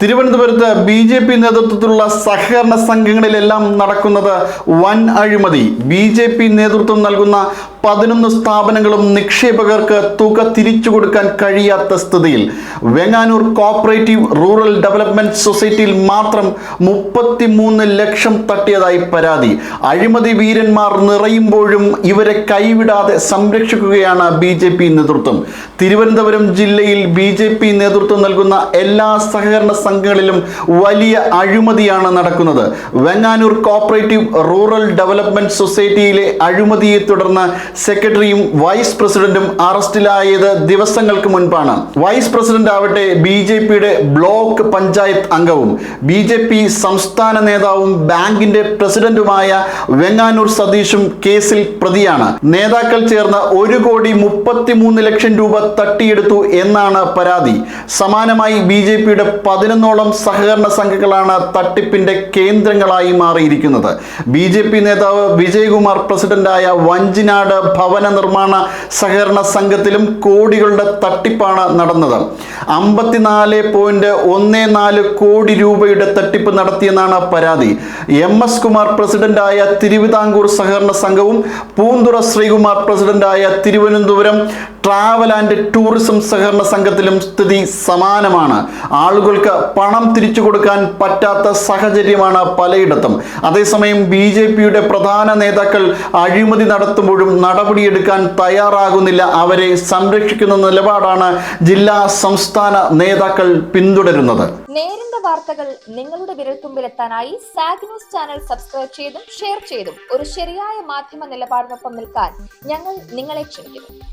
തിരുവനന്തപുരത്ത് ബി.ജെ.പി. നേതൃത്വത്തിലുള്ള സഹകരണ സംഘങ്ങളിലെല്ലാം നടക്കുന്നത് വൻ അഴിമതി. ബി.ജെ.പി. നേതൃത്വം നൽകുന്ന 11 സ്ഥാപനങ്ങളും നിക്ഷേപകർക്ക് തുക തിരിച്ചു കൊടുക്കാൻ കഴിയാത്ത സ്ഥിതിയിൽ വെങ്ങാനൂർ കോഓപ്പറേറ്റീവ് റൂറൽ ഡെവലപ്മെന്റ് സൊസൈറ്റിയിൽ മാത്രം 33 ലക്ഷം തട്ടിയതായി പരാതി. അഴിമതി വീരന്മാർ നിറയുമ്പോഴും ഇവരെ കൈവിടാതെ സംരക്ഷിക്കുകയാണ് ബി.ജെ.പി. നേതൃത്വം. തിരുവനന്തപുരം ജില്ലയിൽ ബി.ജെ.പി. നേതൃത്വം നൽകുന്ന എല്ലാ സഹകരണ സംഘങ്ങളിലും വലിയ അഴിമതിയാണ് നടക്കുന്നത്. വെങ്ങാനൂർ കോഓപ്പറേറ്റീവ് റൂറൽ ഡെവലപ്മെന്റ് സൊസൈറ്റിയിലെ അഴിമതിയെ തുടർന്ന് സെക്രട്ടറിയും വൈസ് പ്രസിഡന്റും അറസ്റ്റിലായത് ദിവസങ്ങൾക്ക് മുൻപാണ്. വൈസ് പ്രസിഡന്റ് ആവട്ടെ ബി.ജെ.പിയുടെ ബ്ലോക്ക് പഞ്ചായത്ത് അംഗവും ബി.ജെ.പി. സംസ്ഥാന നേതാവും ബാങ്കിന്റെ പ്രസിഡന്റുമായ വെങ്ങാനൂർ സതീഷും കേസിൽ പ്രതിയാണ്. നേതാക്കൾ ചേർന്ന് 1,33 ലക്ഷം രൂപ തട്ടിയെടുത്തു എന്നാണ് പരാതി. സമാനമായി ബി.ജെ.പിയുടെ 11ഓളം സഹകരണ സംഘങ്ങളാണ് തട്ടിപ്പിന്റെ കേന്ദ്രങ്ങളായി മാറിയിരിക്കുന്നത്. ബി.ജെ.പി. നേതാവ് വിജയകുമാർ പ്രസിഡന്റായ വഞ്ചിനാട് ഭവന നിർമ്മാണ സഹകരണ സംഘത്തിലും കോടികളുടെ തട്ടിപ്പാണ് നടന്നത്. 54.14 കോടി രൂപയുടെ തട്ടിപ്പ് നടത്തിയെന്നാണ് പരാതി. എം.എസ്. കുമാർ പ്രസിഡന്റായ തിരുവിതാംകൂർ സഹകരണ സംഘവും പൂന്തുറ ശ്രീകുമാർ പ്രസിഡന്റായ തിരുവനന്തപുരം ട്രാവൽ ആൻഡ് ടൂറിസം സഹകരണ സംഘത്തിലും സ്ഥിതി സമാനമാണ്. ആളുകൾക്ക് പണം തിരിച്ചു കൊടുക്കാൻ പറ്റാത്ത സാഹചര്യമാണ് പലയിടത്തും. അതേസമയം ബി.ജെ.പിയുടെ പ്രധാന നേതാക്കൾ അഴിമതി നടത്തുമ്പോഴും നടപടിയെടുക്കാൻ തയ്യാറാകുന്നില്ല. അവരെ സംരക്ഷിക്കുന്ന നിലപാടാണ് ജില്ലാ സംസ്ഥാന നേതാക്കൾ പിന്തുടരുന്നത്. നേരിന്റെ വാർത്തകൾ നിങ്ങളുടെ വിരൽത്തുമ്പിലെത്താനായി സാഗ് ന്യൂസ് ചാനൽ സബ്സ്ക്രൈബ് ചെയ്തും ഷെയർ ചെയ്തും ഒരു ശരിയായ മാധ്യമ നിലപാടിനൊപ്പം നിൽക്കാൻ ഞങ്ങൾ നിങ്ങളെ ക്ഷണിക്കുന്നു.